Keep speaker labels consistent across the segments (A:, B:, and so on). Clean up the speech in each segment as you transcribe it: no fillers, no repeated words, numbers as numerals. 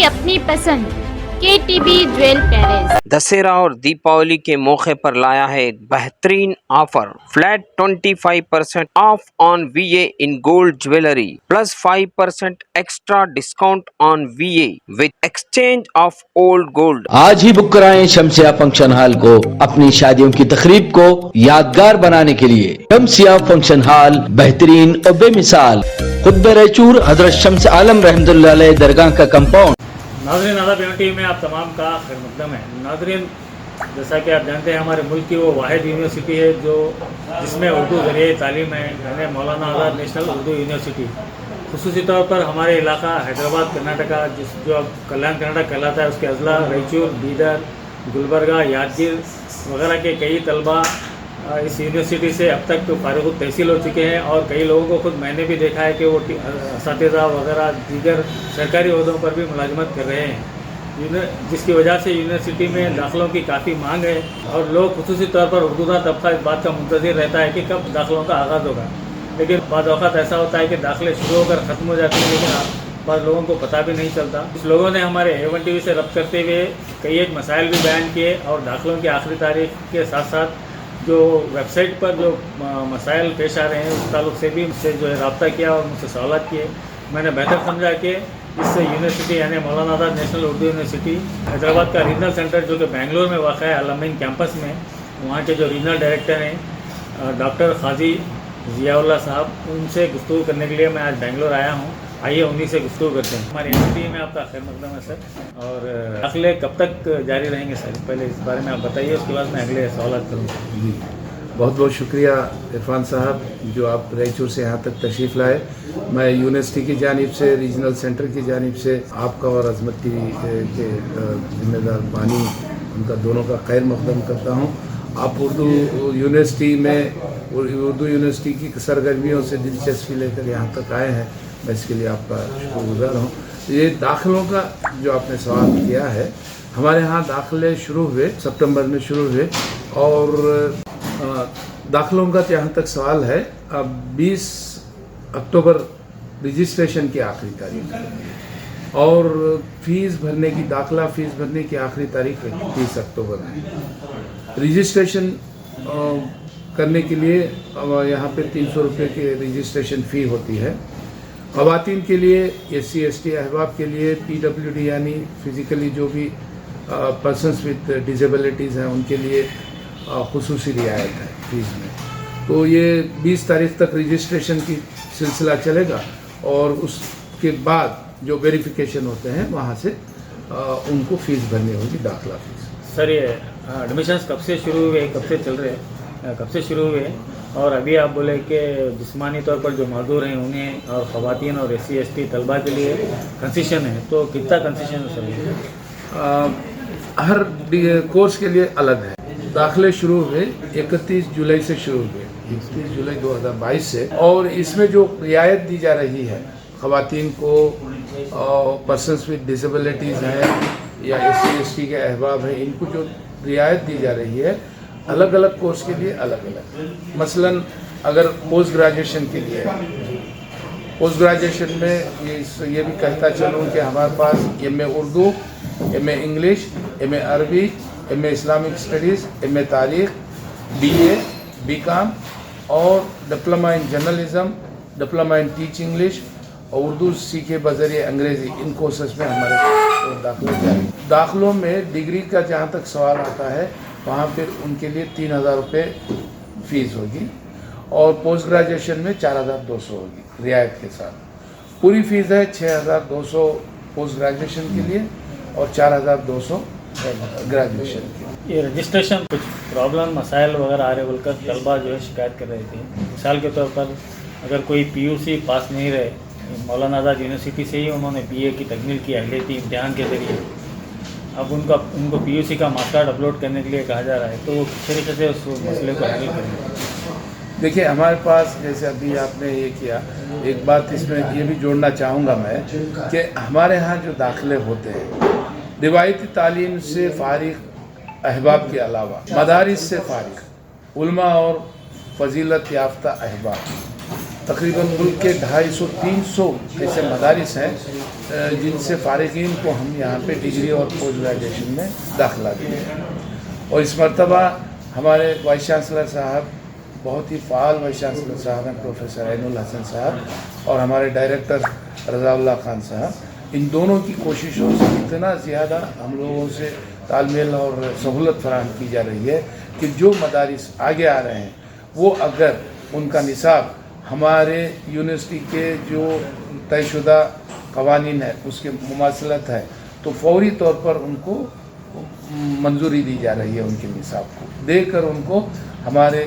A: की अपनी पसंद KTB ज्वेल पैलेस।
B: दशहरा और दीपावली के मौके पर लाया है बेहतरीन offer. Flat 25% of on VA in gold jewellery plus 5% extra discount on VA with exchange of old gold.
C: आज ही बुक कराएं शमसिया फंक्शन हॉल को अपनी शादियों की तकरीब को यादगार बनाने के लिए। शमसिया फंक्शन हॉल बेहतरीन और बेमिसाल खुद रैचूर हजरत शम्स आलम रहमतुल्लाह अलैह दरगाह का कंपाउंड।
D: नाज़रीन आदाब टीवी में आप तमाम का खैर मक़दम है। नाज़रीन जैसा कि आप जानते हैं हमारे मुल्क की वो वाहिद यूनिवर्सिटी है जो जिसमें उर्दू ज़रिए तालीम है, यानी मौलाना आज़ाद नेशनल उर्दू यूनिवर्सिटी। ख़ुसूसी तौर पर हमारे इलाका हैदराबाद कर्नाटका जो अब कल्याण कर्नाटक कहलाता है उसके अजला रैचूर, बीदर, गुलबर्गा, यादगीर वगैरह के कई तलबा इस यूनिवर्सिटी से अब तक तो फारिग तहसील हो चुके हैं और कई लोगों को खुद मैंने भी देखा है कि वो असातिज़ा वगैरह दीगर सरकारी अहदों पर भी मुलाजमत कर रहे हैं, जिसकी वजह से यूनिवर्सिटी में दाखिलों की काफ़ी मांग है और लोग ख़ुसूसी तौर पर उर्दूदा तबका इस बात का मुंतज़िर रहता है कि कब दाखिलों का आगाज़ होगा। लेकिन बाद औक़ात ऐसा होता है कि दाखिले शुरू होकर ख़त्म हो जाते हैं, लेकिन बाद लोगों को पता भी नहीं चलता। कुछ लोगों ने हमारे A1 TV से रब्त करते हुए कई एक मसाइल भी बयान किए और दाखिलों की आखिरी तारीख के साथ साथ जो वेबसाइट पर जो मसाइल पेश आ रहे हैं उस ताल्लुक़ से भी मुझसे जो है रब्ता किया और मुझसे सवालात किए। मैंने बेहतर समझा कि इस यूनिवर्सिटी यानी मौलाना आज़ाद नेशनल उर्दू यूनिवर्सिटी हैदराबाद का रीजनल सेंटर जो कि बेंगलोर में वाक़ है अलमीन कैंपस में, वहाँ के जो रीजनल डायरेक्टर हैं डॉक्टर क़ाज़ी ज़ियाउल्लाह साहब, उनसे गुफ्तगू करने के लिए मैं आज बेंगलोर आया हूँ। आइए उन्हीं से गुफ्तगू करते हैं। हमारी यूनिवर्सिटी में आपका खैर मक़दम है सर। और दाखिले कब तक जारी रहेंगे सर, पहले इस बारे में आप बताइए, उसके बाद मैं अगले सवाल करूँगा।
E: जी बहुत बहुत शुक्रिया इरफान साहब जो आप रैचूर से यहाँ तक तशरीफ़ लाए। मैं यूनिवर्सिटी की जानिब से, रीजनल सेंटर की जानिब से आपका और अज़मत टीवी के ज़िम्मेदार बानी उनका दोनों का खैर मक़दम करता हूँ। आप उर्दू यूनिवर्सिटी में उर्दू यूनिवर्सिटी की सरगर्मियों से दिलचस्पी लेकर यहाँ तक आए हैं, मैं इसके लिए आपका शुक्रगुज़ार हूँ। ये दाखिलों का जो आपने सवाल किया है, हमारे यहाँ दाखिले शुरू हुए सितंबर में शुरू हुए और दाखिलों का जहाँ तक सवाल है, अब 20 अक्टूबर रजिस्ट्रेशन की आखिरी तारीख है और फीस भरने की दाखिला फीस भरने की आखिरी तारीख 30 अक्टूबर है। रजिस्ट्रेशन करने के लिए यहाँ पे 300 रुपये की रजिस्ट्रेशन फ़ी होती है। ख़वातीन के लिए SC ST अहबाब के लिए PWD यानी फ़िज़िकली जो भी पर्सनस विद डिसेबिलिटीज़ हैं उनके लिए ख़ुसूसी रियायत है फीस में। तो ये 20 तारीख तक रजिस्ट्रेशन की सिलसिला चलेगा और उसके बाद जो वेरिफिकेशन होते हैं वहाँ से उनको फ़ीस भरनी होगी, दाखिला फ़ीस।
D: सर ये एडमिशन्स कब से शुरू हुए, कब से चल रहे हैं, कब से शुरू हुए? और अभी आप बोले कि जिस्मानी तौर पर जो माजूर हैं उन्हें और ख़वातीन और SC ST तलबा के लिए कंसेशन है, तो कितना कंसेशन है सर?
E: हर कोर्स के लिए अलग है। दाखिले शुरू हुए 31 जुलाई से शुरू हुए, 31 जुलाई 2022 से, और इसमें जो रियायत दी जा रही है ख़वातीन को, पर्सनस विद डिसेबिलिटीज़ हैं या SC ST के अहबाब हैं, इनको जो रियायत दी जा रही है अलग अलग कोर्स के लिए अलग अलग। मसलन अगर पोस्ट ग्रेजुएशन के लिए, पोस्ट ग्रेजुएशन में ये भी कहता चलूँ कि हमारे पास MA Urdu, MA English, MA अरबी, MA इस्लामिक स्टडीज़, MA तारीख़, BA, BCom और diploma in journalism, diploma in teach English और उर्दू सीखे बज़रिए अंग्रेज़ी, इन कोर्सेस में हमारे दाखिले जारी। दाखिलों में डिग्री का जहाँ तक सवाल आता है वहाँ फिर उनके लिए 3000 रुपये फ़ीस होगी और पोस्ट ग्रेजुएशन में 4200 होगी रियायत के साथ। पूरी फ़ीस है 6200 पोस्ट ग्रेजुएशन के लिए और 4200 ग्रेजुएशन के।
D: ये रजिस्ट्रेशन कुछ प्रॉब्लम मसाइल वगैरह आ रहे बोलकर तलबा जो है शिकायत कर रही थी। मिसाल के तौर पर अगर कोई PUC पास नहीं रहे, मौलाना आज़ाद यूनिवर्सिटी से ही उन्होंने BA की तकमील की अहलियती इम्तिहान के ज़रिए, अब उनको PUC का मार्क्स कार्ड अपलोड करने के लिए कहा जा रहा है, तो वो किस तरीके से उस मसले को हैंडल करेंगे?
E: देखिए हमारे पास जैसे अभी आपने ये किया, एक बात इसमें ये भी जोड़ना चाहूँगा मैं कि हमारे यहाँ जो दाखिले होते हैं रिवायती तालीम से फारिग अहबाब के अलावा मदारिस से फारिग उलमा और फजीलत याफ्ता अहबाब तकरीबन मुल्क के 250-300 ऐसे मदारिस हैं जिनसे फ़ारिगीन को हम यहाँ पे डिग्री और पोस्ट ग्रेजुएशन में दाखिला दिए हैं। और इस मरतबा हमारे वाइस चांसलर साहब बहुत ही फ़ाल वाइस चांसलर साहब हैं, प्रोफेसर ऐनुल हसन साहब, और हमारे डायरेक्टर रज़ाउल्लाह खान साहब, इन दोनों की कोशिशों से इतना ज़्यादा हम लोगों से तालमेल और सहूलत फराहम की जा रही है कि जो मदारिस आगे आ रहे हैं वो अगर उनका निसाब हमारे यूनिवर्सिटी के जो तयशुदा कवानीन है उसके मुमासलत है तो फौरी तौर पर उनको मंजूरी दी जा रही है। उनके निसाब को देकर उनको हमारे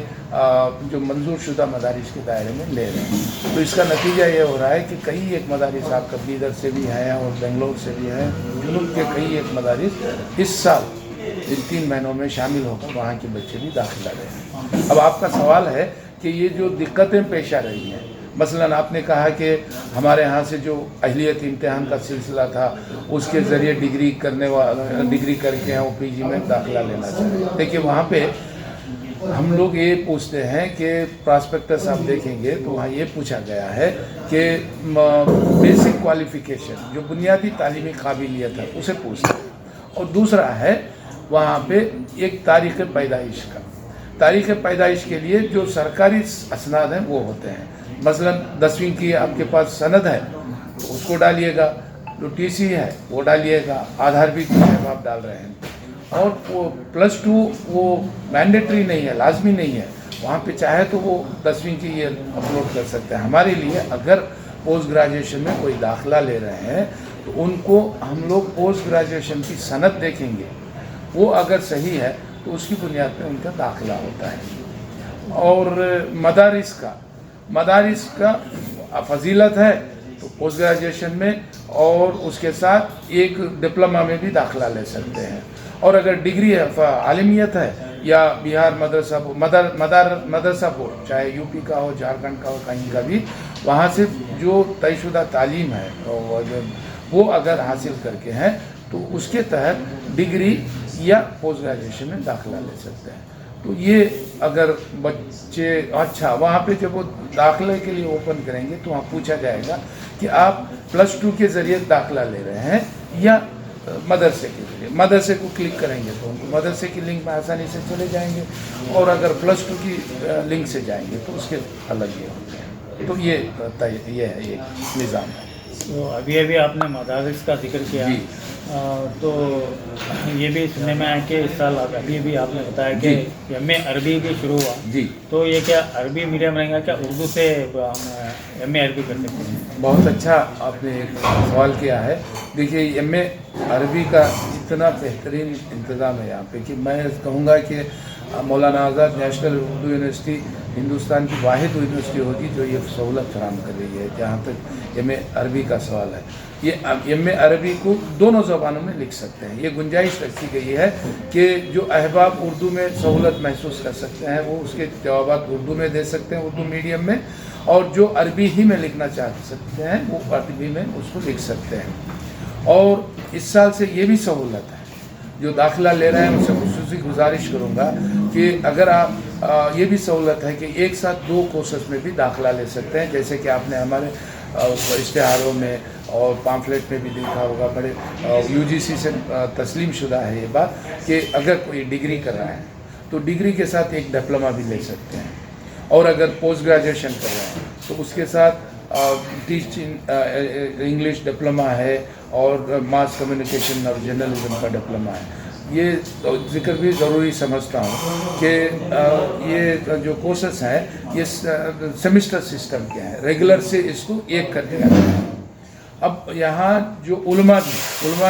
E: जो मंजूर शुदा मदारिस के दायरे में ले रहे हैं। तो इसका नतीजा ये हो रहा है कि कई एक मदारिस आपका बीदर से भी हैं और बेंगलोर से भी हैं, जुनूब के कई एक मदारिस इस साल इन 3 महीनों में शामिल होकर वहाँ के बच्चे भी दाखिला ले रहे हैं। अब आपका सवाल है कि ये जो दिक्कतें पेश आ रही हैं, मसलन आपने कहा कि हमारे यहाँ से जो अहलियत इम्तिहान का सिलसिला था उसके ज़रिए डिग्री करके वो पीजी में दाखिला लेना चाहिए। देखिए वहाँ पे हम लोग ये पूछते हैं कि प्रॉस्पेक्टस आप देखेंगे तो वहाँ ये पूछा गया है कि बेसिक क्वालिफ़िकेशन जो बुनियादी तालीमी काबिलियत है उसे पूछते हैं, और दूसरा है वहाँ पे एक तारीख़ पैदाइश का। तारीख़ पैदाइश के लिए जो सरकारी असनाद हैं वो होते हैं, मसलन 10वीं की आपके पास सनद है तो उसको डालिएगा, जो टीसी है वो डालिएगा, आधार भी आप डाल रहे हैं, और वो +2 वो मैंडेटरी नहीं है, लाजमी नहीं है, वहाँ पे चाहे तो वो 10वीं की ये अपलोड कर सकते हैं। हमारे लिए अगर पोस्ट ग्रेजुएशन में कोई दाखिला ले रहे हैं तो उनको हम लोग पोस्ट ग्रेजुएशन की सनद देखेंगे, वो अगर सही है तो उसकी बुनियाद पर उनका दाखिला होता है। और मदारिस का फजीलत है तो पोस्ट ग्रेजुएशन में और उसके साथ एक डिप्लोमा में भी दाखिला ले सकते हैं, और अगर डिग्री है आलिमियत है या बिहार मदरसा बोर्ड चाहे यूपी का हो, झारखंड का हो, कहीं का भी, वहाँ से जो तयशुदा तालीम है वो अगर हासिल करके हैं तो उसके तहत डिग्री या पोस्ट ग्रेजुएशन में दाखिला ले सकते हैं। तो ये अगर बच्चे अच्छा वहाँ पे जब वो दाखिले के लिए ओपन करेंगे तो वहाँ पूछा जाएगा कि आप +2 के ज़रिए दाखिला ले रहे हैं या मदरसे के ज़रिए। मदरसे को क्लिक करेंगे तो उनको मदरसे की लिंक में आसानी से चले जाएंगे, और अगर +2 की लिंक से जाएंगे तो उसके अलग ये होते हैं। तो ये है ये निज़ाम है।
D: तो अभी आपने मदारिस का जिक्र किया, तो ये भी सुनने में आया कि इस साल अभी भी आपने बताया कि MA अरबी भी शुरू हुआ
E: जी,
D: तो ये क्या अरबी मीडियम रहेगा, क्या उर्दू से हम MA अरबी कर सकते हैं?
E: बहुत अच्छा आपने एक सवाल किया है। देखिए MA अरबी का इतना बेहतरीन इंतज़ाम है यहाँ पे कि मैं कहूँगा कि मौलाना आज़ाद नेशनल उर्दू यूनिवर्सिटी हिंदुस्तान की वाहिद यूनिवर्सिटी होगी जो ये सहूलत फराहम कर रही है। जहाँ तक MA अरबी का सवाल है, ये MA अरबी को दोनों ज़बानों में लिख सकते हैं। ये गुंजाइश रखी गई है कि जो अहबाब उर्दू में सहूलत महसूस कर सकते हैं वो उसके जवाबात उर्दू में दे सकते हैं, उर्दू मीडियम में, और जो अरबी ही में लिखना चाह सकते हैं वो अरबी में उसको लिख सकते हैं। और इस साल से ये भी सहूलत है, जो दाखिला ले रहे हैं उनसे खुसूसी गुजारिश करूँगा कि अगर आप ये भी सहूलत है कि एक साथ 2 कोर्सेस में भी दाखिला ले सकते हैं। जैसे कि आपने हमारे इश्तिहारों में और पाम्फलेट में भी देखा होगा, बड़े UGC से तस्लीम शुदा है ये बात कि अगर कोई डिग्री कर रहा है तो डिग्री के साथ एक डिप्लोमा भी ले सकते हैं, और अगर पोस्ट ग्रेजुएशन कर रहे हैं तो उसके साथ टीचिंग इंग्लिश डिप्लोमा है और मास कम्युनिकेशन और जर्नलिज्म का डिप्लोमा है। ये जिक्र भी ज़रूरी समझता हूँ कि ये जो कोर्सेस हैं ये सेमिस्टर सिस्टम के हैं, रेगुलर से इसको एक करके रखते हैं। अब यहाँ जो उलमा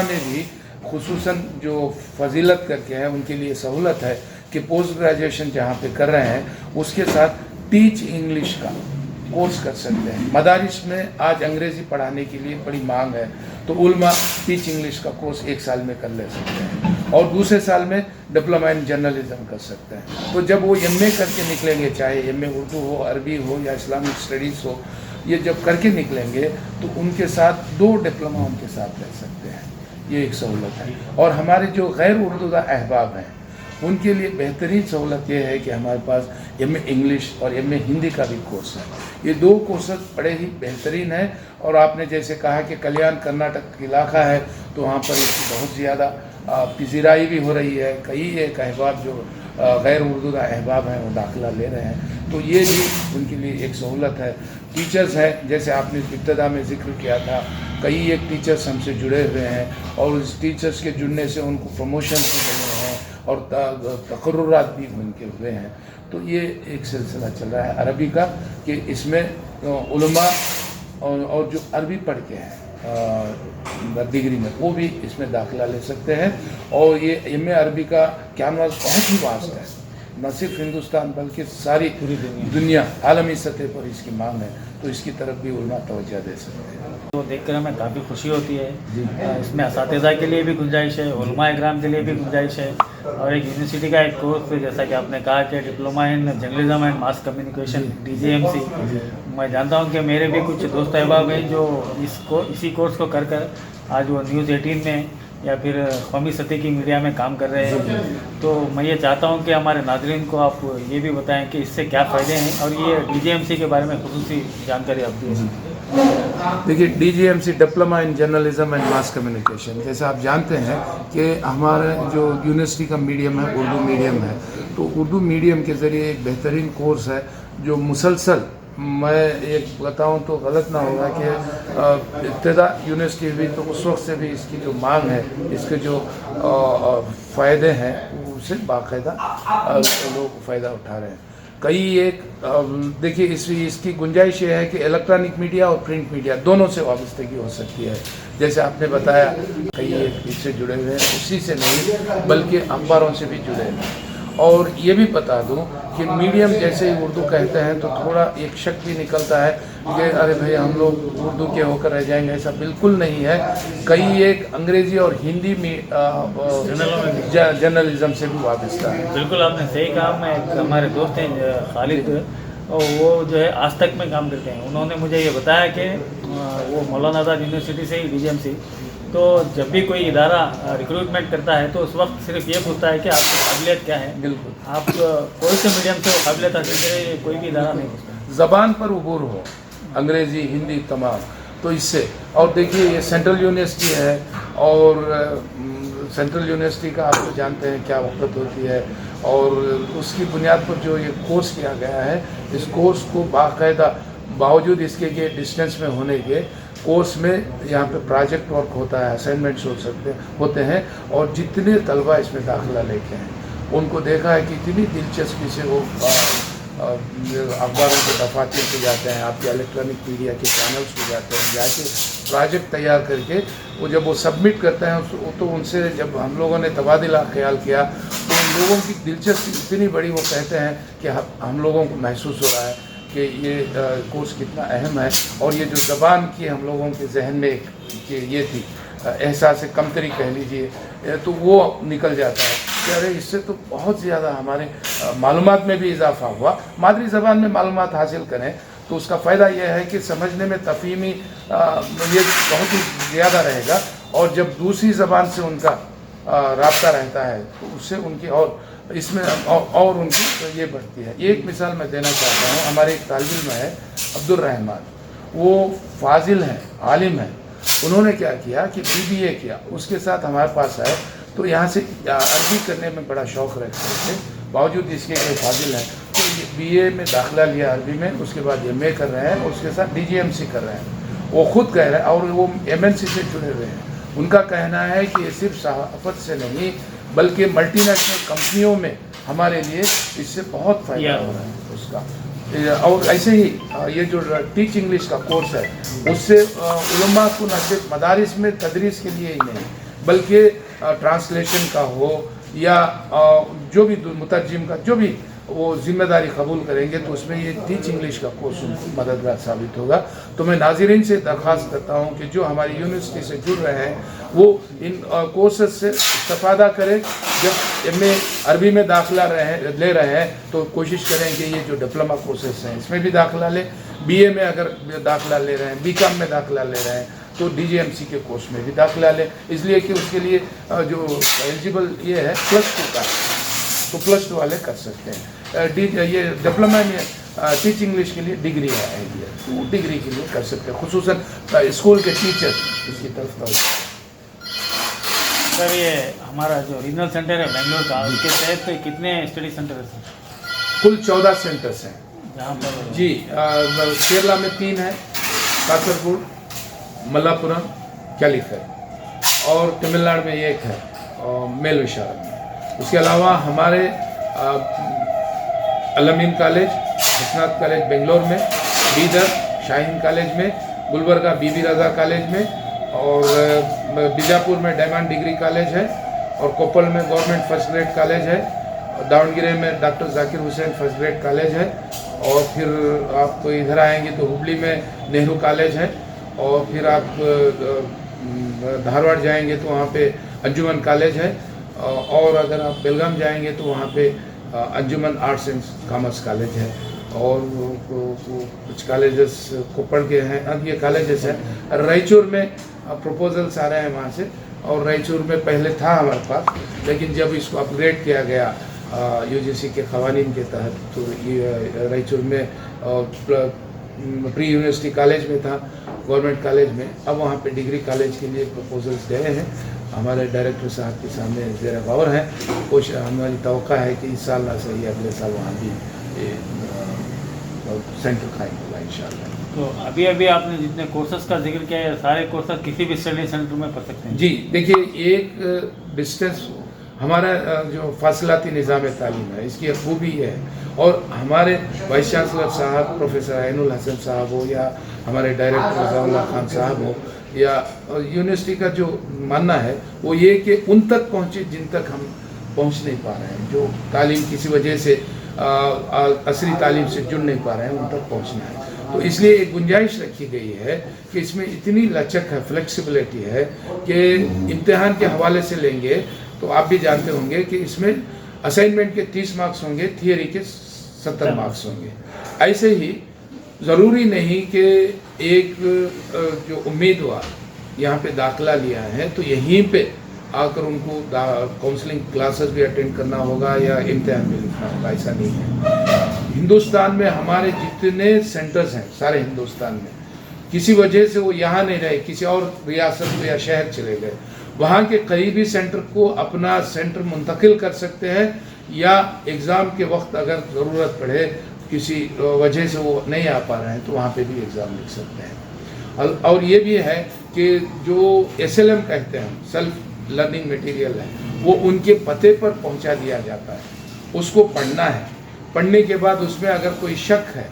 E: ने भी खुसूसन जो फजीलत करके हैं उनके लिए सहूलत है कि पोस्ट ग्रेजुएशन जहाँ पे कर रहे हैं उसके साथ टीच इंग्लिश का कोर्स कर सकते हैं। मदारिस में आज अंग्रेज़ी पढ़ाने के लिए बड़ी मांग है, तो उलमा टीच इंग्लिश का कोर्स 1 साल में कर ले सकते हैं और दूसरे साल में डिप्लोमा इन जर्नलिज्म कर सकते हैं। तो जब वो MA करके निकलेंगे, चाहे MA उर्दू हो, अरबी हो या इस्लामिक स्टडीज़ हो, ये जब करके निकलेंगे तो उनके साथ 2 डिप्लोमा उनके साथ ले सकते हैं। ये एक सहूलत है। और हमारे जो गैर उर्दूदा अहबाब हैं उनके लिए बेहतरीन सहूलत ये है कि हमारे पास एमए इंग्लिश और एमए हिंदी का भी कोर्स है। ये दो कोर्स बड़े ही बेहतरीन हैं। और आपने जैसे कहा कि कल्याण कर्नाटक इलाका है तो वहाँ पर इसकी बहुत ज़्यादा पिजीराई भी हो रही है। कई एक अहबाब जो गैर उर्दू अहबाब हैं वो दाखिला ले रहे हैं, तो ये भी उनके लिए एक सहूलत है। टीचर्स हैं, जैसे आपने इब्तदा में जिक्र किया था, कई एक टीचर्स हमसे जुड़े हुए हैं और उस टीचर्स के जुड़ने से उनको प्रमोशन भी मिले हैं और तकर्रुरात भी उनके हुए हैं। तो ये एक सिलसिला चल रहा है अरबी का कि इसमें उलमा और जो अरबी पढ़ के हैं डिग्री में वो भी इसमें दाखिला ले सकते हैं। और ये एम ए अरबी का कैनवास बहुत ही वास्ट है, न सिर्फ हिंदुस्तान बल्कि सारी पूरी दुनिया आलमी सतह पर इसकी मांग है, तो इसकी तरफ भी उलमा तवज्जो दे सकते हैं।
D: तो देखकर हमें काफ़ी खुशी होती है। इसमें असातिज़ा के लिए भी गुंजाइश है, उलमा इकराम के लिए भी गुंजाइश है। और एक यूनिवर्सिटी का एक कोर्स जैसा कि आपने कहा कि diploma in journalism and mass communication DJMC, मैं जानता हूं कि मेरे भी कुछ दोस्त अहबाब हैं जो इसी कोर्स को कर आज वो न्यूज़ 18 में या फिर कौमी सतह की मीडिया में काम कर रहे हैं। तो मैं ये चाहता हूं कि हमारे नाज़रीन को आप ये भी बताएं कि इससे क्या फ़ायदे हैं और ये DJMC के बारे में खुसूसी जानकारी आप दीजिए।
E: देखिए, DJMC diploma in journalism and mass communication, जैसे आप जानते हैं कि हमारा जो यूनिवर्सिटी का मीडियम है उर्दू मीडियम है, तो उर्दू मीडियम के ज़रिए एक बेहतरीन कोर्स है जो मुसलसल, मैं एक बताऊं तो गलत ना होगा कि इब्तदा यूनिवर्सिटी हुई तो उस वक्त से भी इसकी जो मांग है, इसके जो फ़ायदे हैं उससे बाकायदा लोग फ़ायदा उठा रहे हैं। कई एक देखिए इसकी गुंजाइश ये है कि इलेक्ट्रॉनिक मीडिया और प्रिंट मीडिया दोनों से वाबस्तगी हो सकती है। जैसे आपने बताया कई एक इससे जुड़े हुए हैं, उसी से नहीं बल्कि अखबारों से भी जुड़े हैं। और ये भी बता दूं कि मीडियम जैसे ही उर्दू कहते हैं तो थोड़ा एक शक भी निकलता है कि अरे भाई हम लोग उर्दू के होकर रह जाएंगे, ऐसा बिल्कुल नहीं है। कई एक अंग्रेज़ी और हिंदी में जर्नलिज्म से भी वाबस्ता है।
D: बिल्कुल आपने सही कहा। मैं हमारे दोस्त हैं खालिद, और वो जो है आज तक में काम करते हैं। उन्होंने मुझे ये बताया कि वो मौलाना आज़ाद यूनिवर्सिटी से ही DJMC, तो जब भी कोई इदारा रिक्रूटमेंट करता है तो उस वक्त सिर्फ ये पूछता है कि आपकी काबिलियत क्या है।
E: बिल्कुल,
D: आप कोई से मीडियम से वो काबिलियत हासिल करें, कोई भी इदारा नहीं पूछता।
E: ज़बान पर उबूर हो, अंग्रेज़ी हिंदी तमाम, तो इससे। और देखिए ये सेंट्रल यूनिवर्सिटी है और सेंट्रल यूनिवर्सिटी का आप तो जानते हैं क्या वक़्त होती है, और उसकी बुनियाद पर जो ये कोर्स किया गया है, इस कोर्स को बाकायदा बावजूद इसके कि डिस्टेंस में होने के कोर्स में यहाँ पे प्रोजेक्ट वर्क होता है, असाइनमेंट्स होते हैं। और जितने तलबा इसमें दाखिला लेके हैं उनको देखा है कि इतनी दिलचस्पी से वो अखबारों के दफातर पे जाते हैं, आपके इलेक्ट्रॉनिक मीडिया के चैनल्स पे जाते हैं, जाके प्रोजेक्ट तैयार करके वो जब वो सबमिट करते हैं तो उनसे जब हम लोगों ने तबादला ख्याल किया तो उन लोगों की दिलचस्पी इतनी बड़ी, वो कहते हैं कि हम लोगों को महसूस हो रहा है कि ये कोर्स कितना अहम है। और ये जो ज़बान की हम लोगों के जहन में कि ये थी एहसास कमतरी कह लीजिए, तो वो निकल जाता है कि अरे इससे तो बहुत ज़्यादा हमारे मालूमात में भी इजाफा हुआ। मादरी ज़बान में मालूमात हासिल करें तो उसका फ़ायदा यह है कि समझने में तफ़हीमी ये बहुत ही ज़्यादा रहेगा। और जब दूसरी ज़बान से उनका राब्ता रहता है तो उससे उनकी और इसमें और उनकी तो ये बढ़ती है। एक मिसाल मैं देना चाहता हूँ, हमारे एक तालिब इल्म है अब्दुल रहमान, वो फाजिल हैं, आलिम हैं। उन्होंने क्या किया कि BBA किया, उसके साथ हमारे पास आए तो यहाँ से अरबी करने में बड़ा शौक़ रखते थे, बावजूद इसके कि फाजिल हैं तो BA में दाखिला लिया अरबी में, उसके बाद MA कर रहे हैं, उसके साथ DJMC कर रहे हैं। वो ख़ुद कह रहे हैं और वो MNC से जुड़े हुए हैं। उनका कहना है कि ये सिर्फ सहाफ़त से नहीं बल्कि मल्टीनेशनल कंपनियों में हमारे लिए इससे बहुत फ़ायदा हो रहा है उसका। और ऐसे ही ये जो टीच इंग्लिश का कोर्स है उससे उलमा को न सिर्फ मदारिस में तदरीस के लिए ही नहीं बल्कि ट्रांसलेशन का हो या जो भी मुतरजिम का जो भी वो जिम्मेदारी कबूल करेंगे तो उसमें ये टीच इंग्लिश का कोर्स उनको मददगार साबित होगा। तो मैं नाज़रीन से दरख्वास्त करता हूँ कि जो हमारी यूनिवर्सिटी से जुड़ रहे हैं वो इन कोर्सेज से इस्तेफादा करें। जब MA अरबी में दाखिला ले रहे हैं तो कोशिश करें कि ये जो डिप्लोमा कोर्सेज हैं इसमें भी दाखिला लें। BA में अगर दाखिला ले रहे हैं, BCom में दाखिला ले रहे हैं तो DJMC के कोर्स में भी दाखिला लें, इसलिए कि उसके लिए जो एलिजिबल ये है +2 का तो +2 वाले कर सकते हैं। ये डिप्लोमा में टीच इंग्लिश के लिए डिग्री है, तो डिग्री के लिए कर सकते हैं, खुसूसन स्कूल के टीचर इसकी तरफ तवज्जो।
D: सर ये हमारा जो रीजनल सेंटर है बेंगलोर का, उसके तहत कितने स्टडी सेंटर है सर?
E: कुल 14 सेंटर्स हैं
D: जहाँ पर
E: जी। केरला में 3 है, कासरगोड, मल्लापुरम, कैलीकट, और तमिलनाडु में 1 है मेलविशारम में। उसके अलावा हमारे अलमीन कॉलेज, हसनात कॉलेज बेंगलोर में, बीदर शाहीन कॉलेज में, गुलबर्गा बीबी रजा कॉलेज में, और बीजापुर में डायमंड डिग्री कॉलेज है, और कोप्पल में गवर्नमेंट फर्स्ट ग्रेड कॉलेज है, दावणगेरे में doctor Zakir Hussain first grade college है, और फिर आप इधर आएंगे तो हुबली में नेहरू कॉलेज है, और फिर आप धारवाड़ जाएंगे तो वहाँ पे अंजुमन कॉलेज है, और अगर आप बेलगाम जाएंगे तो वहाँ पे अंजुमन आर्ट्स एंड कॉमर्स कॉलेज है, और कुछ कॉलेजेस कोप्पड़ के हैं, ये कॉलेजेस हैं। रायचूर में प्रपोजल्स आ रहे हैं वहाँ से, और रायचूर में पहले था हमारे पास, लेकिन जब इसको अपग्रेड किया गया यूजीसी के क़वानीन के तहत, तो ये रायचूर में प्री यूनिवर्सिटी कॉलेज में था, गवर्नमेंट कॉलेज में, अब वहाँ पे डिग्री कॉलेज के लिए प्रपोजल्स गए हैं। हमारे डायरेक्टर साहब के सामने ज़ेर गौर है, कोशिश हमारी तवक्का है कि इस साल ना सही अगले साल वहाँ भी सेंटर कायम होगा इंशाल्लाह।
D: तो अभी अभी आपने जितने कोर्सेज का जिक्र किया है, सारे कोर्सेज किसी भी स्टडी सेंटर में पढ़ सकते हैं?
E: जी देखिए, एक डिस्टेंस हमारा जो फासलाती निज़ाम तालीम है, इसकी खूबी है, और हमारे वाइस चांसलर साहब प्रोफेसर ऐनुल हसन साहब हो, या हमारे डायरेक्टर रज़ाउल्लाह खान साहब हो, या यूनिवर्सिटी का जो मानना है वो ये कि उन तक पहुँचे जिन तक हम पहुँच नहीं पा रहे हैं, जो तालीम किसी वजह से असली तालीम से जुड़ नहीं पा रहे हैं, उन तक पहुँचना है। तो इसलिए एक गुंजाइश रखी गई है कि इसमें इतनी लचक है, फ्लेक्सिबिलिटी है कि इम्तिहान के हवाले से लेंगे तो आप भी जानते होंगे कि इसमें असाइनमेंट के 30 मार्क्स होंगे, थियरी के 70 मार्क्स होंगे। ऐसे ही ज़रूरी नहीं कि एक जो उम्मीदवार यहाँ पे दाखिला लिया है तो यहीं पे आकर उनको काउंसलिंग क्लासेस भी अटेंड करना होगा या इम्तिहान भी लिखना होगा, ऐसा नहीं है। हिंदुस्तान में हमारे जितने सेंटर्स हैं सारे हिंदुस्तान में, किसी वजह से वो यहाँ नहीं रहे, किसी और रियासत में या शहर चले गए, वहाँ के करीबी सेंटर को अपना सेंटर मुंतकिल कर सकते हैं, या एग्ज़ाम के वक्त अगर ज़रूरत पड़े किसी वजह से वो नहीं आ पा रहे हैं तो वहाँ पे भी एग्ज़ाम लिख सकते हैं। और ये भी है कि जो SLM कहते हैं, सेल्फ लर्निंग मटेरियल है, वो उनके पते पर पहुँचा दिया जाता है, उसको पढ़ना है, पढ़ने के बाद उसमें अगर कोई शक है,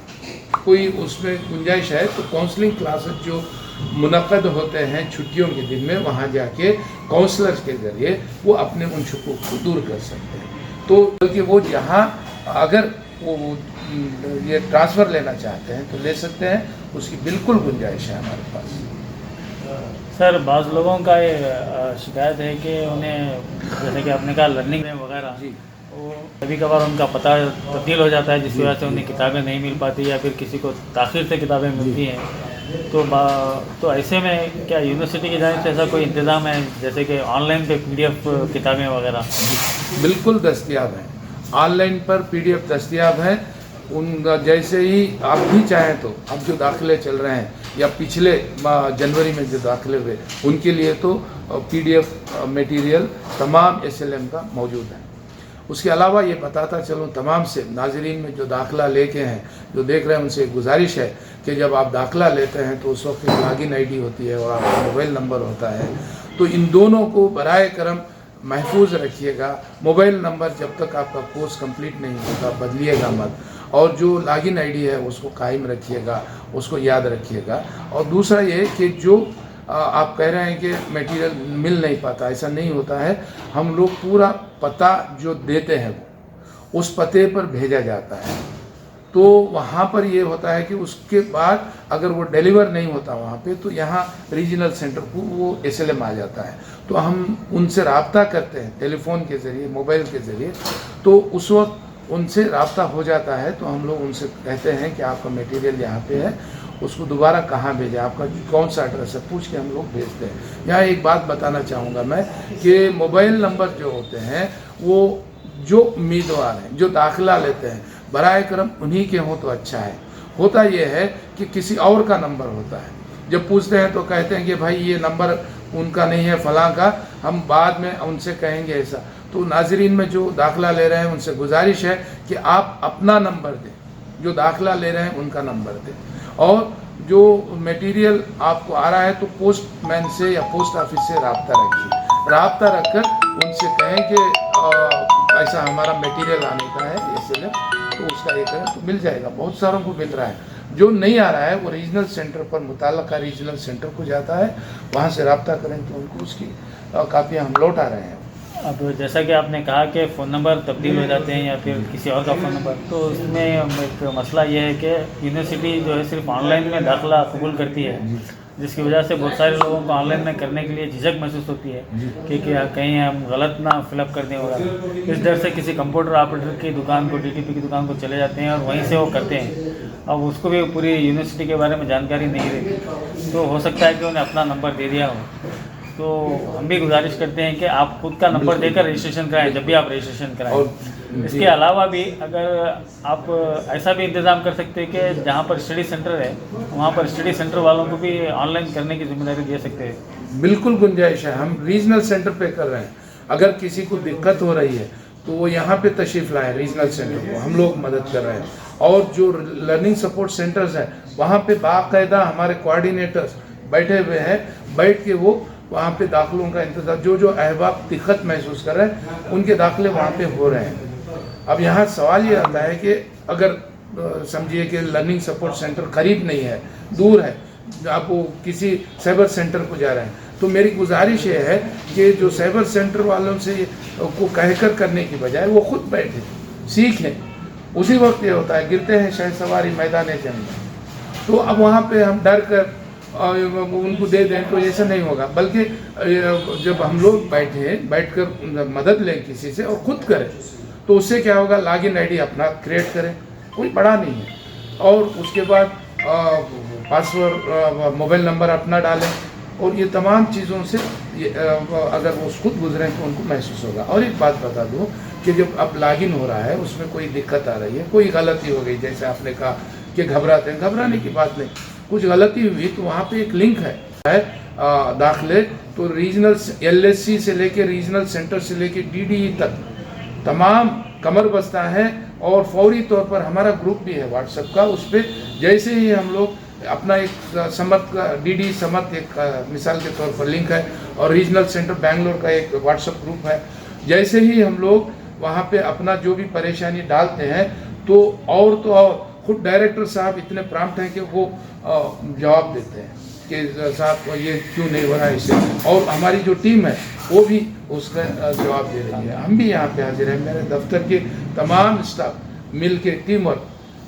E: कोई उसमें गुंजाइश है, तो काउंसलिंग क्लासेस जो मुनक़द होते हैं छुट्टियों के दिन में, वहाँ जाके काउंसलर्स के ज़रिए वो अपने उन शुकूक को दूर कर सकते हैं। तो बल्कि वो जहाँ अगर वो ये ट्रांसफ़र लेना चाहते हैं तो ले सकते हैं, उसकी बिल्कुल गुंजाइश है हमारे पास।
D: सर बाज़ लोगों का ये शिकायत है कि उन्हें जैसे कि आपने कहा लर्निंग वगैरह
E: जी,
D: वो कभी कभार उनका पता तब्दील हो जाता है, जिसकी वजह से उन्हें किताबें नहीं मिल पाती, या फिर किसी को ताख़िर से किताबें मिलती हैं। तो ऐसे में क्या यूनिवर्सिटी की जानिब से ऐसा कोई इंतज़ाम है, जैसे कि ऑनलाइन पे PDF किताबें वगैरह?
E: बिल्कुल दस्तयाब हैं, ऑनलाइन पर PDF दस्तयाब है। उन जैसे ही आप भी चाहें तो अब जो दाखिले चल रहे हैं या पिछले जनवरी में जो दाखिले हुए, उनके लिए तो PDF मटेरियल तमाम SLM का मौजूद है। उसके अलावा ये बताता चलूँ तमाम से नाजरीन में जो दाखिला लेके हैं, जो देख रहे हैं, उनसे एक गुजारिश है कि जब आप दाखिला लेते हैं तो उस वक्त एक लॉगिन ID होती है और आपका मोबाइल नंबर होता है, तो इन दोनों को बराए करम महफूज रखिएगा। मोबाइल नंबर जब तक आपका कोर्स कंप्लीट नहीं होता बदलिएगा मत, और जो लॉगिन ID है उसको कायम रखिएगा, उसको याद रखिएगा। और दूसरा ये कि जो आप कह रहे हैं कि मटेरियल मिल नहीं पाता, ऐसा नहीं होता है। हम लोग पूरा पता जो देते हैं वो उस पते पर भेजा जाता है, तो वहाँ पर ये होता है कि उसके बाद अगर वो डिलीवर नहीं होता वहाँ पे, तो यहाँ रीजनल सेंटर को वो SLM आ जाता है। तो हम उनसे रब्ता करते हैं टेलीफोन के ज़रिए, मोबाइल के ज़रिए, तो उस वक्त उनसे रब्ता हो जाता है। तो हम लोग उनसे कहते हैं कि आपका मटेरियल यहाँ पे है, उसको दोबारा कहाँ भेजें, आपका कौन सा एड्रेस है, पूछ के हम लोग भेजते हैं। यहाँ एक बात बताना चाहूँगा मैं कि मोबाइल नंबर जो होते हैं वो जो उम्मीदवार हैं, जो दाखिला लेते हैं, बराए करम उन्हीं के हों तो अच्छा है। होता ये है कि किसी और का नंबर होता है, जब पूछते हैं तो कहते हैं कि भाई ये नंबर उनका नहीं है, फलां का, हम बाद में उनसे कहेंगे ऐसा। तो नाजरीन में जो दाखिला ले रहे हैं उनसे गुजारिश है कि आप अपना नंबर दें, जो दाखिला ले रहे हैं उनका नंबर दें, और जो मटेरियल आपको आ रहा है तो पोस्टमैन से या पोस्ट ऑफिस से रब्ता रखिए, रब्ता रखकर उनसे कहें कि ऐसा हमारा मटेरियल आने का है, इसलिए तो उसका ये करें तो मिल जाएगा। बहुत सारों को मिल रहा है। जो नहीं आ रहा है वो रीजनल सेंटर पर, मुताल्लिका रीजनल सेंटर को जाता है, वहाँ से रब्ता करें तो उनको उसकी कापियाँ हम लौटा रहे हैं।
D: अब जैसा कि आपने कहा कि फ़ोन नंबर तब्दील हो जाते हैं या फिर किसी और का फ़ोन नंबर, तो इसमें एक मसला ये है कि यूनिवर्सिटी जो है सिर्फ ऑनलाइन में दाखिला कबूल करती है, जिसकी वजह से बहुत सारे लोगों को ऑनलाइन में करने के लिए झिझक महसूस होती है कि कहीं हम गलत ना फिलअप कर दें होगा। इस डर से किसी कंप्यूटर ऑपरेटर की दुकान को, DTP की दुकान को चले जाते हैं और वहीं से वो करते हैं। अब उसको भी पूरी यूनिवर्सिटी के बारे में जानकारी नहीं रहती, तो हो सकता है कि उन्हें अपना नंबर दे दिया हो। तो हम भी गुजारिश करते हैं कि आप खुद का नंबर देकर रजिस्ट्रेशन कराएं जब भी आप रजिस्ट्रेशन कराएं। इसके अलावा भी अगर आप ऐसा भी इंतज़ाम कर सकते हैं कि जहाँ पर स्टडी सेंटर है वहाँ पर स्टडी सेंटर वालों को भी ऑनलाइन करने की जिम्मेदारी दे सकते हैं।
E: बिल्कुल गुंजाइश है, हम रीजनल सेंटर पे कर रहे हैं। अगर किसी को दिक्कत हो रही है तो वो यहाँ पे तशरीफ़ लाए रीजनल सेंटर को, हम लोग मदद कर रहे हैं। और जो लर्निंग सपोर्ट सेंटर्स हैं वहाँ पे बाकायदा हमारे कोऑर्डिनेटर्स बैठे हुए हैं, बैठ के वो वहाँ पे दाखिलों का इंतज़ार, जो अहबाब दिक्कत महसूस कर रहे हैं उनके दाखिले वहाँ पे हो रहे हैं। अब यहाँ सवाल ये आता है कि अगर समझिए कि लर्निंग सपोर्ट सेंटर करीब नहीं है, दूर है, आप वो किसी साइबर सेंटर को जा रहे हैं, तो मेरी गुजारिश ये है कि जो साइबर सेंटर वालों से को कहकर करने की बजाय वो खुद बैठे सीखें। उसी वक्त ये होता है गिरते हैं शायद सवारी मैदान जंग, तो अब वहाँ पे हम डर कर उनको दे दें तो ऐसा नहीं होगा, बल्कि जब हम लोग बैठकर मदद लें किसी से और ख़ुद करें तो उससे क्या होगा, लॉगिन आईडी अपना क्रिएट करें, कोई बड़ा नहीं है, और उसके बाद पासवर्ड मोबाइल नंबर अपना डालें, और ये तमाम चीज़ों से अगर वो खुद गुजरें तो उनको महसूस होगा। और एक बात बता दूँ कि जब अब लॉगिन हो रहा है उसमें कोई दिक्कत आ रही है, कोई गलती हो गई, जैसे आपने कहा कि घबराते हैं, घबराने की बात नहीं, कुछ गलती हुई तो वहाँ पे एक लिंक है दाखिले, तो रीजनल LSC से लेके रीजनल सेंटर से लेके DDE तक तमाम कमर बस्ता है, और फौरी तौर पर हमारा ग्रुप भी है व्हाट्सएप का, उस पर जैसे ही हम लोग अपना एक समत का DD समत एक मिसाल के तौर पर लिंक है, और रीजनल सेंटर बेंगलोर का एक व्हाट्सएप ग्रुप है, जैसे ही हम लोग वहाँ पे अपना जो भी परेशानी डालते हैं तो और खुद डायरेक्टर साहब इतने प्राम्प्ट हैं कि वो जवाब देते हैं कि साहब ये क्यों नहीं हो रहा है इससे, और हमारी जो टीम है वो भी उसका जवाब दे रही है। हम भी यहाँ पे हाजिर हैं, मेरे दफ्तर के तमाम स्टाफ मिल के टीम वर्क,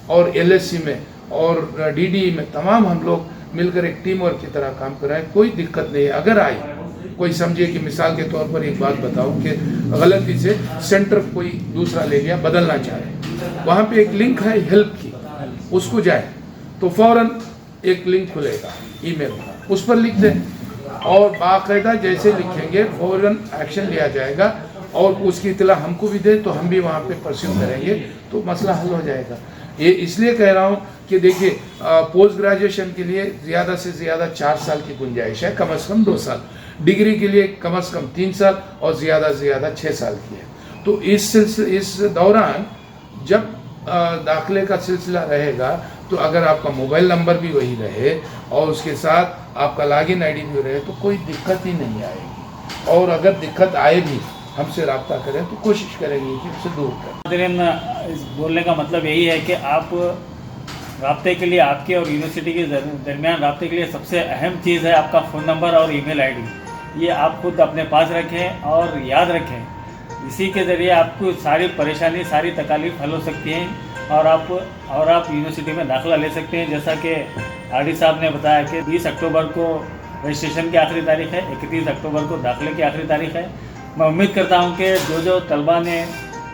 E: और LSC में और DDE में तमाम हम लोग मिलकर एक टीम वर्क की तरह काम कर रहे हैं। कोई दिक्कत नहीं है। अगर आई कोई समझिए कि मिसाल के तौर पर एक बात बताऊं कि गलती से सेंटर कोई दूसरा ले लिया, बदलना चाह रहे, वहाँ पे एक लिंक है हेल्प की, उसको जाए तो फौरन एक लिंक खुलेगा ईमेल का, उस पर लिख दें, और बाकायदा जैसे लिखेंगे फौरन एक्शन लिया जाएगा, और उसकी इत्तला हमको भी दे तो हम भी वहाँ पे परस्यू करेंगे, तो मसला हल हो जाएगा। ये इसलिए कह रहा हूँ कि देखिए पोस्ट ग्रेजुएशन के लिए ज़्यादा से ज़्यादा 4 साल की गुंजाइश है, कम से कम 2 साल, डिग्री के लिए कम से कम 3 साल, और ज़्यादा से ज़्यादा 6 साल की है। तो इस दौरान जब दाखिले का सिलसिला रहेगा तो अगर आपका मोबाइल नंबर भी वही रहे और उसके साथ आपका लॉगिन आईडी भी रहे तो कोई दिक्कत ही नहीं आएगी, और अगर दिक्कत आए भी हमसे रब्ता करें तो कोशिश करेंगे कि उसे दूर करें।
D: इस बोलने का मतलब यही है कि आप रब्ते के लिए, आपके और यूनिवर्सिटी के दरमियान रब्ते के लिए सबसे अहम चीज़ है आपका फ़ोन नंबर और ईमेल आईडी। ये आप खुद अपने पास रखें और याद रखें, इसी के ज़रिए आपको सारी परेशानी, सारी तकालीफ हल हो सकती हैं, और आप यूनिवर्सिटी में दाखिला ले सकते हैं। जैसा कि RD साहब ने बताया कि 20 अक्टूबर को रजिस्ट्रेशन की आखिरी तारीख है, 31 अक्टूबर को दाखिले की आखिरी तारीख है। मैं उम्मीद करता हूं कि जो तलबा ने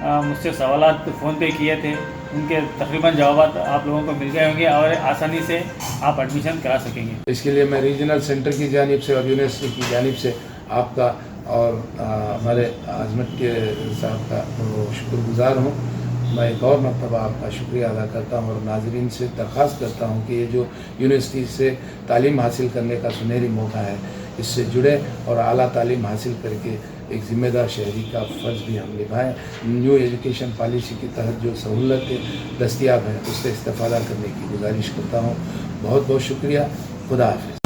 D: मुझसे सवालात फ़ोन पे किए थे उनके तकरीबन जवाब आप लोगों को मिल गए होंगे और आसानी से आप एडमिशन करा सकेंगे।
E: इसके लिए मैं रीजनल सेंटर की जानिब से और यूनिवर्सिटी की जानिब से आपका اور ہمارے عظمت کے صاحب کا شکر گزار ہوں. میں ایک اور مرتبہ آپ کا شکریہ ادا کرتا ہوں اور ناظرین سے درخواست کرتا ہوں کہ یہ جو یونیورسٹی سے تعلیم حاصل کرنے کا سنہری موقع ہے اس سے جڑیں اور اعلیٰ تعلیم حاصل کر کے ایک ذمہ دار شہری کا فرض بھی ہم نبھائیں. نیو ایجوکیشن پالیسی کی تحت جو سہولتیں دستیاب ہیں اس سے استفادہ کرنے کی گزارش کرتا ہوں. بہت بہت شکریہ. خدا حافظ.